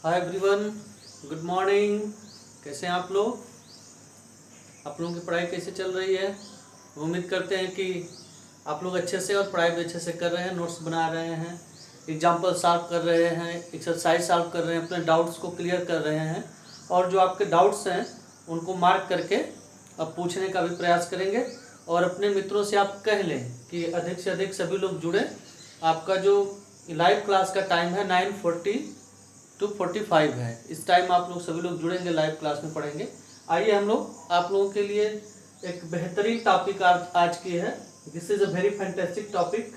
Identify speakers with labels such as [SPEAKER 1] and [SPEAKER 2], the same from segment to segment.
[SPEAKER 1] Hi everyone, good morning. कैसे हैं आप लोग? आप लोगों की पढ़ाई कैसे चल रही है? उम्मीद करते हैं कि आप लोग अच्छे से और पढ़ाई भी अच्छे से कर रहे हैं, नोट्स बना रहे हैं, एग्जाम्पल सॉल्व कर रहे हैं, एक्सरसाइज सॉल्व कर रहे हैं, अपने डाउट्स को क्लियर कर रहे हैं और जो आपके डाउट्स हैं उनको मार्क करके अब पूछने का भी प्रयास करेंगे। और अपने मित्रों से आप कह लें कि अधिक से अधिक सभी लोग जुड़े। आपका जो लाइव क्लास का टाइम है 9:40 to 45 है। इस टाइम आप लोग सभी लोग जुड़ेंगे, लाइव क्लास में पढ़ेंगे। आइए हम लोग आप लोगों के लिए एक बेहतरीन टॉपिक आज की है। This is a very fantastic topic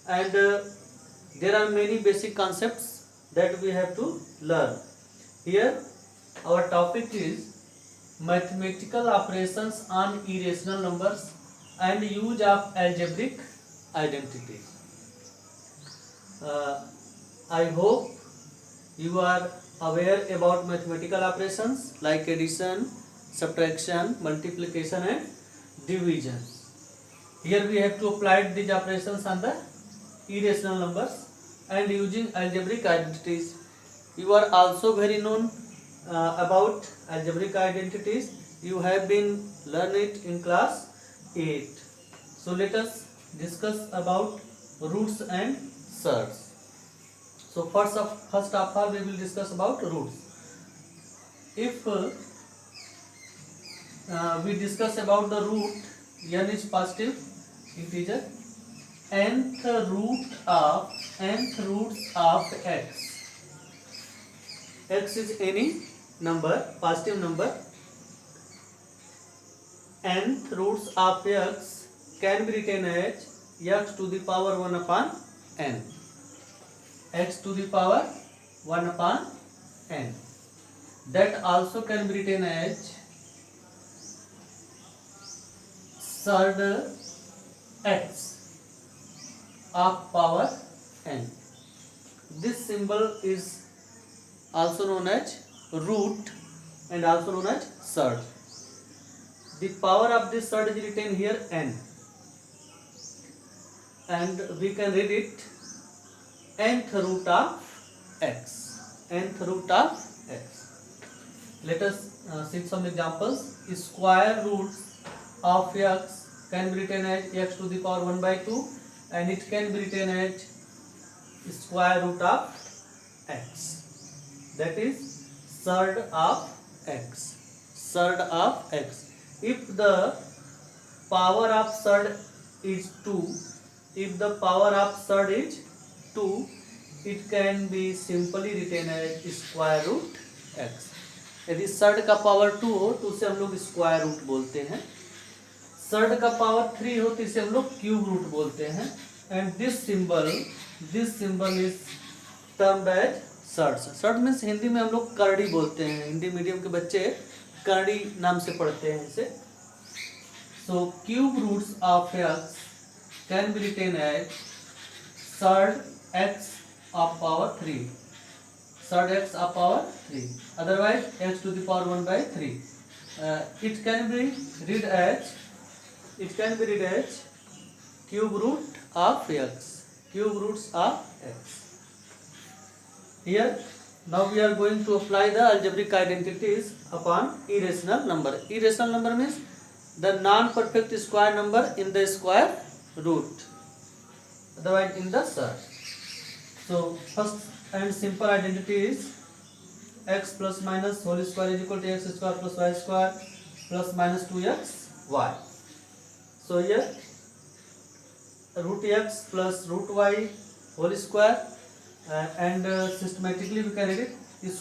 [SPEAKER 1] and there are many basic concepts that we have to learn here. Our topic is mathematical operations on irrational numbers and use of algebraic identity. I hope you are aware about mathematical operations like addition, subtraction, multiplication and division. Here we have to apply these operations on the irrational numbers and using algebraic identities. You are also very known about algebraic identities. You have been learned it in class 8. So let us discuss about roots and surds. So first of all we will discuss about roots. If we discuss about the root, n is positive integer, nth roots of x. X is any number, positive number. Nth roots of x can be written as x to the power 1 upon n. X to the power 1 upon n. That also can be written as surd x of power n. This symbol is also known as root and also known as surd. The power of this surd is written here n, and we can read it nth root of x. Nth root of x. Let us see some examples. Square roots of x can be written as x to the power 1 by 2 and it can be written as square root of x. That is surd of x. Surd of x. If the power of surd is 2, if the power of surd is 2, it can be simply written as square root x. यदि surd का power 2 हो तो उसे हम लोग square root बोलते हैं। Surd का पावर 3 हो तो इसे हम लोग क्यूब रूट बोलते हैं। And this symbol is termed as surd. Surd means Hindi में हम लोग करड़ी बोलते हैं। हिंदी मीडियम के बच्चे करड़ी नाम से पढ़ते हैं इसे। So cube roots of x can be written as surd x of power 3. Surd x of power 3. Otherwise x to the power 1 by 3. It can be read as cube root of x. Cube roots of x. Here now we are going to apply the algebraic identities upon irrational number. Irrational number means the non-perfect square number in the square root, otherwise in the surd. So first and simple identity is x plus minus whole square is equal to x square plus y square plus minus 2xy. So here root x plus root y whole square and systematically we can read it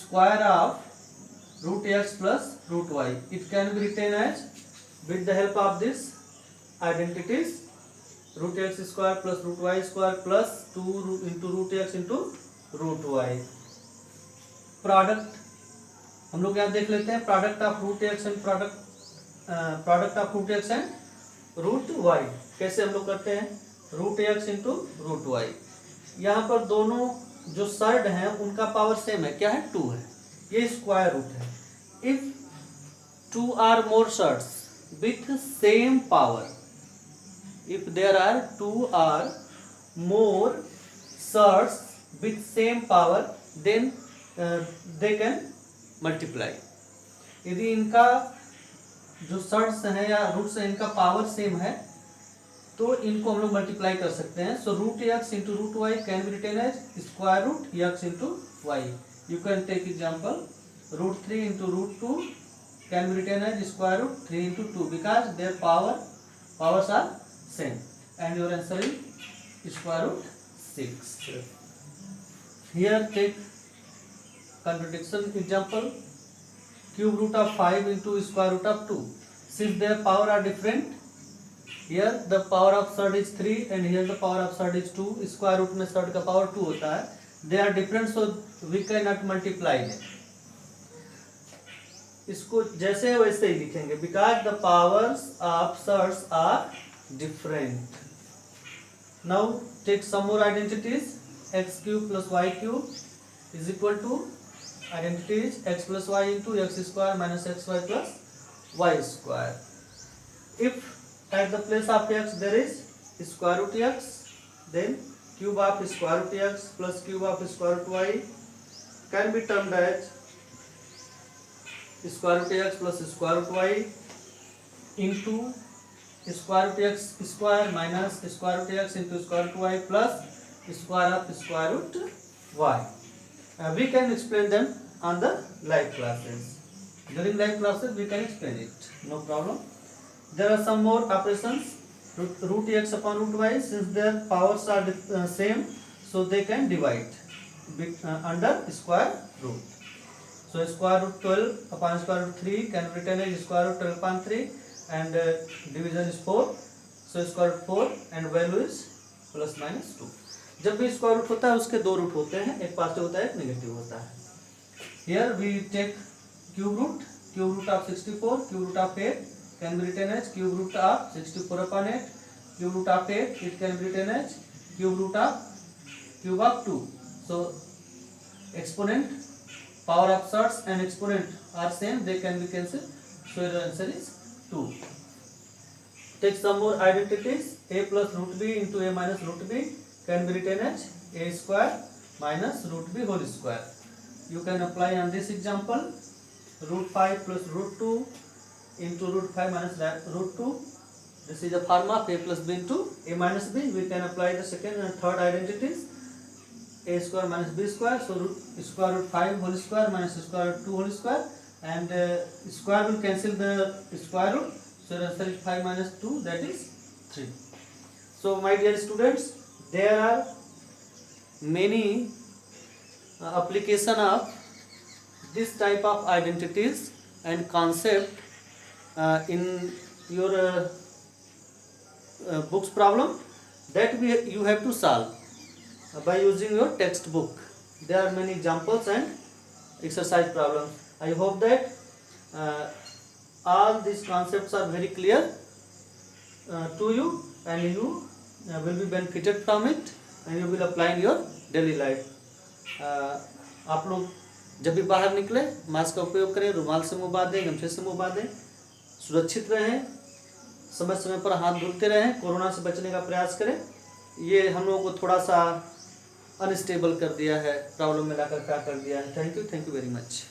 [SPEAKER 1] square of root x plus root y. It can be written as, with the help of this identities, root x square plus root y square plus 2 into root x into root y. Product हम लोग यहाँ देख लेते हैं। Product of root x and product of root x and root y कैसे हम लोग करते हैं? Root x into root y. यहाँ पर दोनों जो सर्ड हैं उनका पावर सेम है। क्या है? 2 है। ये स्क्वायर रूट है। If 2 are more surds with same power, if there are 2 or more surds with same power, then they can multiply. यदि इनका जो सर्ट्स हैं या रूट्स हैं इनका पावर सेम है तो इनको हम लोग मल्टीप्लाई कर सकते हैं। So root x into root y can be written as square root x into y. You can take example root 3 into root 2 can be written as square root 3 into 2 because there powers are same and your answer is square root 6. Here take contradiction example. Cube root of 5 into square root of 2. Since their power are different, here the power of third is 3 and here the power of third is 2. Square root में third का power 2 होता है. They are different so we cannot multiply them. इसको जैसे वैसे ही लिखेंगे because the powers of thirds are different. Now take some more identities. X cube plus y cube is equal to identities x plus y into x square minus xy plus y square. If at the place of x there is square root x, then cube of square root x plus cube of square root y can be termed as square root x plus square root y into square root x square minus square root x into square root y plus square of square root y. We can explain them on the live classes. During live classes we can explain it, no problem. There are some more operations. Root x upon root y, since their powers are same, so they can divide under square root. So square root 12 upon square root 3 can be written as square root 12 upon 3 and division is 4. So square root 4 and value is plus minus 2. जब भी square root होता है उसके दो root होते हैं, एक positive होता है एक नेगेटिव होता है. Here we take cube root of 64, cube root of 8 can be written as cube root of 64 upon 8, cube root of 8 it can be written as cube of 2. So exponent, power of surds and exponent are same, they can be cancelled, so your answer is 2. Take some more identities. A plus root b into a minus root b can be written as a square minus root b whole square. You can apply on this example. Root 5 plus root 2 into root 5 minus root 2. This is the formula of a plus b into a minus b. We can apply the second and third identities. A square minus b square. So square root 5 whole square minus square root 2 whole square. And square will cancel the square root. So the answer is 5 minus 2, that is 3. So my dear students, there are many application of this type of identities and concept in your books problem that you have to solve by using your textbook. There are many examples and exercise problems. I hope that all these concepts are very clear to you and you will be benefited from it and you will apply in your daily life. आप लोग जब भी बाहर निकले mask का उपयोग करें, रुमाल से मुँह बांधें, गमछे से मुँह बांधें, सुरक्षित रहें, समय समय पर हाथ धुलते रहें, कोरोना से बचने का प्रयास करें. ये हम लोगों को थोड़ा सा अनस्टेबल कर दिया है, प्रॉब्लम में लाकर क्या कर दिया है. Thank you very much.